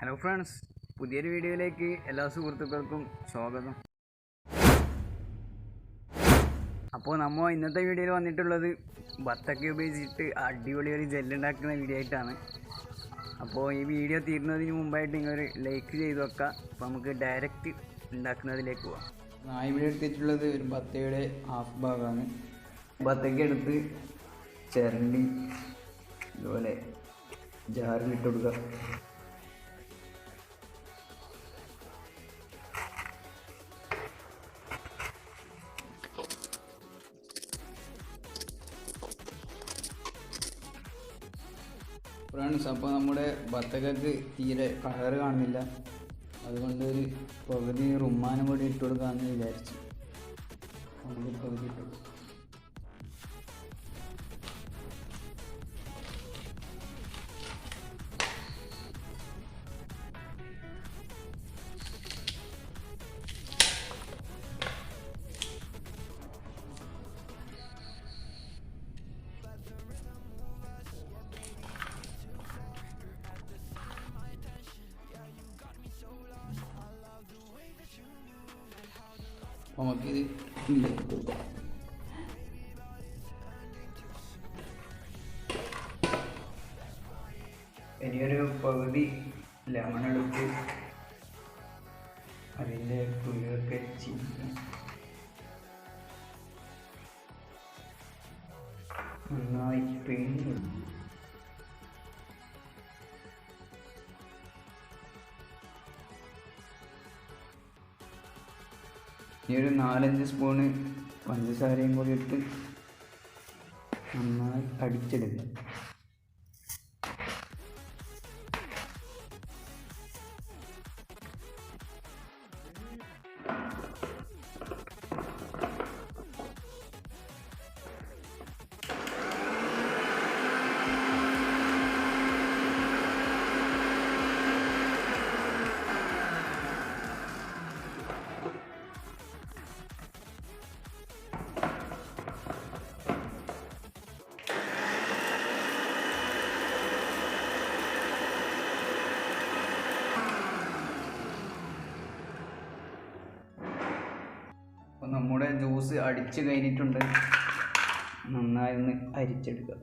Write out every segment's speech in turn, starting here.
Hello friends, പുതിയൊരു വീഡിയോയിലേക്ക് എല്ലാ സുഹൃത്തുക്കൾക്കും സ്വാഗതം. അപ്പോൾ നമ്മൾ ഇന്നത്തെ വീഡിയോയിൽ വന്നിട്ടുള്ളത് ബത്തക്ക ഉപയോഗിച്ചിട്ട് അടിപൊളി ഒരു ജെല്ലുണ്ടാക്കുന്ന വീഡിയോ ആയിട്ടാണ്. അപ്പോൾ ഈ വീഡിയോ തീരുന്നതിന് മുമ്പായിട്ട് നിങ്ങളൊരു ലൈക്ക് ചെയ്ത് വെക്കുക. അപ്പോൾ നമുക്ക് ഡയറക്റ്റ് ഉണ്ടാക്കുന്നതിലേക്ക് പോകാം. ഞാൻ ഇവിടെ എടുത്തിട്ടുള്ളത് ഒരു ബത്തയുടെ ഹാഫ് ഭാഗമാണ്. ബത്തക്ക എടുത്ത് ചിരണ്ടി ഇതുപോലെ ജാറിലിട്ട് കൊടുക്കുക. ഫ്രണ്ട്സ്, അപ്പോൾ നമ്മുടെ ബത്തക്കക്ക് തീരെ കളറ് കാണുന്നില്ല. അതുകൊണ്ട് ഒരു പകുതി റുമ്മാനും കൂടി ഇട്ട് കൊടുക്കാമെന്ന് വിചാരിച്ചു. പകുതി ഇട്ടു. നമുക്കിത് ഇനിയൊരു പകുതി ലെമൺ എടുത്ത് അതിൻ്റെ കുരുവൊക്കെ ചീന്തി നന്നായി പിഴിഞ്ഞ് ഈ ഒരു 4-5 സ്പൂണ് പഞ്ചസാരയും കൂടി ഇട്ട് നന്നായി അടിച്ചെടുക്കുക. അപ്പോൾ നമ്മുടെ ജ്യൂസ് അടിച്ച് കഴിഞ്ഞിട്ടുണ്ട്. നന്നായി ഒന്ന് അരിച്ചെടുക്കുക.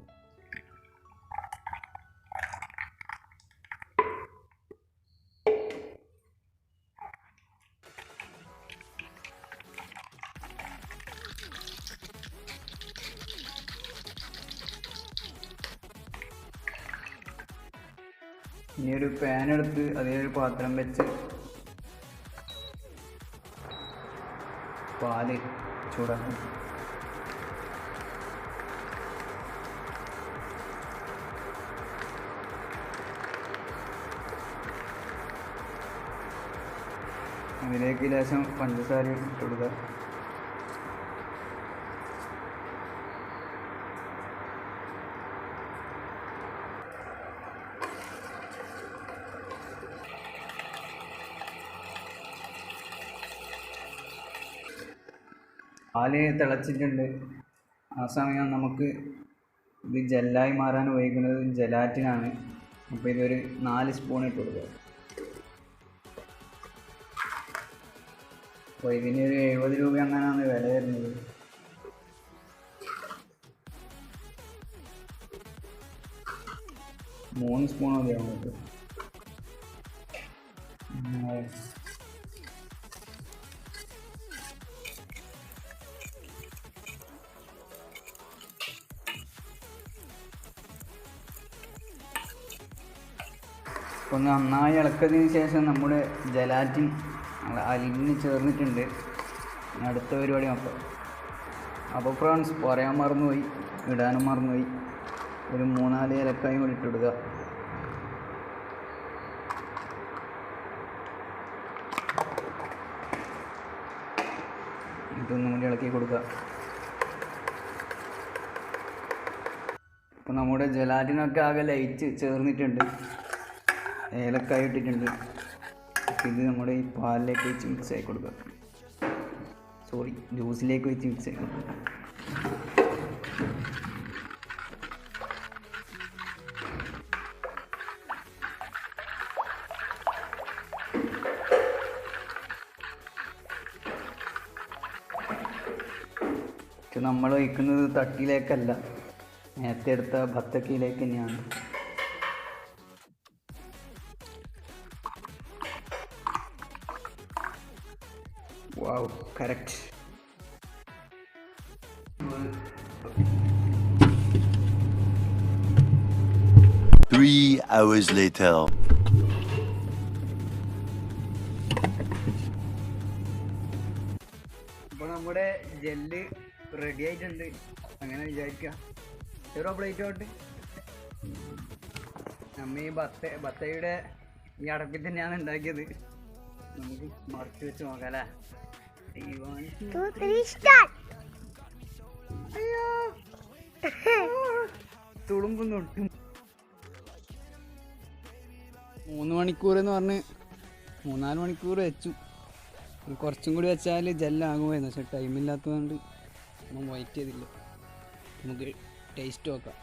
ഇനി ഒരു പാൻ എടുത്ത് അതിലൊരു പാത്രം വെച്ച് പാല് ചൂടാക്കും. അതിലേക്ക് ലേശം പഞ്ചസാര ഇട്ട് കൊടുക്കുക. പാല് തിളച്ചിട്ടുണ്ട്. ആ സമയം നമുക്ക് ഇത് ജെല്ലായി മാറാൻ ഉപയോഗിക്കുന്നത് ജലാറ്റിനാണ്. അപ്പോൾ ഇതൊരു 4 സ്പൂൺ ഇട്ട് കൊടുക്കുക. അപ്പോൾ ഇതിനൊരു 70 രൂപ അങ്ങനെയാണ് വില വരുന്നത്. മൂന്ന് സ്പൂൺ മതിയാവും നമുക്ക്. ഒന്ന് നന്നായി ഇളക്കിയതിന് ശേഷം നമ്മുടെ ജലാറ്റിൻ അലിഞ്ഞ് ചേർന്നിട്ടുണ്ട്. അടുത്ത പരിപാടി നോക്കാം. അപ്പോൾ ഫ്രണ്ട്സ്, പറയാൻ മറന്നുപോയി, ഇടാനും മറന്നുപോയി. ഒരു 3-4 ഏലക്കായും കൂടി ഇട്ട് കൊടുക്കുക. ഇതൊന്നും കൂടി ഇളക്കി കൊടുക്കുക. അപ്പോൾ നമ്മുടെ ജലാറ്റിനൊക്കെ ആകെ ലയിച്ച് ചേർന്നിട്ടുണ്ട്. ഏലക്കായ ഇട്ടിട്ടുണ്ട്. ഇത് നമ്മുടെ ഈ പാലിലേക്ക് വെച്ച് മിക്സ് ആക്കി കൊടുക്കുക. ജ്യൂസിലേക്ക് വെച്ച് മിക്സ് ആക്കി കൊടുക്കുക. പക്ഷെ നമ്മൾ ഒഴിക്കുന്നത് തട്ടിയിലേക്കല്ല, നേരത്തെ എടുത്ത ബത്തക്കയിലേക്ക് തന്നെയാണ്. വാവ്, കറക്റ്റ്. 3 hours later. അപ്പോൾ നമ്മുടെ ജെല്ല് റെഡി ആയിട്ടുണ്ട്, അങ്ങനെ വിചാരിക്കുക. ചെറു പ്ലേറ്റ് തൊട്ട് നമ്മ ഈ ബത്തയുടെ ഈ അടപ്പിൽ തന്നെയാണ് ഉണ്ടാക്കിയത്. നമുക്ക് മറച്ചു വെച്ച് നോക്കാം അല്ലേ. തുളുമ്പുന്നുണ്ട്. 3 മണിക്കൂർ എന്ന് പറഞ്ഞ് 3-4 മണിക്കൂർ വെച്ചു. കുറച്ചും കൂടി വെച്ചാൽ ജെല്ലാകുമായിരുന്നു, പക്ഷെ ടൈമില്ലാത്തതുകൊണ്ട് നമ്മൾ വെയിറ്റ് ചെയ്തില്ല. നമുക്ക് ടേസ്റ്റ് നോക്കാം.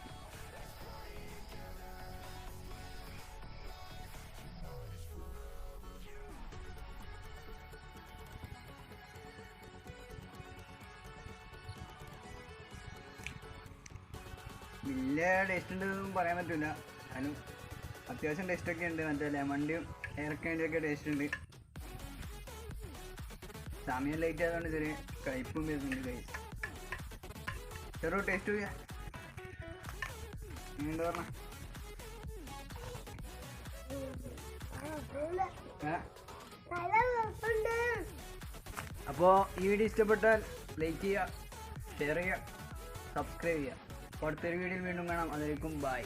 വലിയ ടേസ്റ്റ് ഉണ്ടെന്നൊന്നും പറയാൻ പറ്റില്ല, അതിനും അത്യാവശ്യം ടേസ്റ്റൊക്കെ ഉണ്ട്. മറ്റേ ലെമണിൻ്റെയും ഏലക്കേൻ്റെയൊക്കെ ടേസ്റ്റ് ഉണ്ട്. സമയം ലൈറ്റ് ആയതുകൊണ്ട് ചെറിയ കയ്പും വരുന്നുണ്ട്. ചെറു ടേസ്റ്റ് ചെയ്യാം. എന്താ പറഞ്ഞ അപ്പോൾ ഈ വീഡിയോ ഇഷ്ടപ്പെട്ടാൽ ലൈക്ക് ചെയ്യുക, ഷെയർ ചെയ്യുക, സബ്സ്ക്രൈബ് ചെയ്യുക. അപ്പോൾ അടുത്തൊരു വീഡിയോയിൽ വീണ്ടും കാണാം. അതിലേക്കും ബൈ.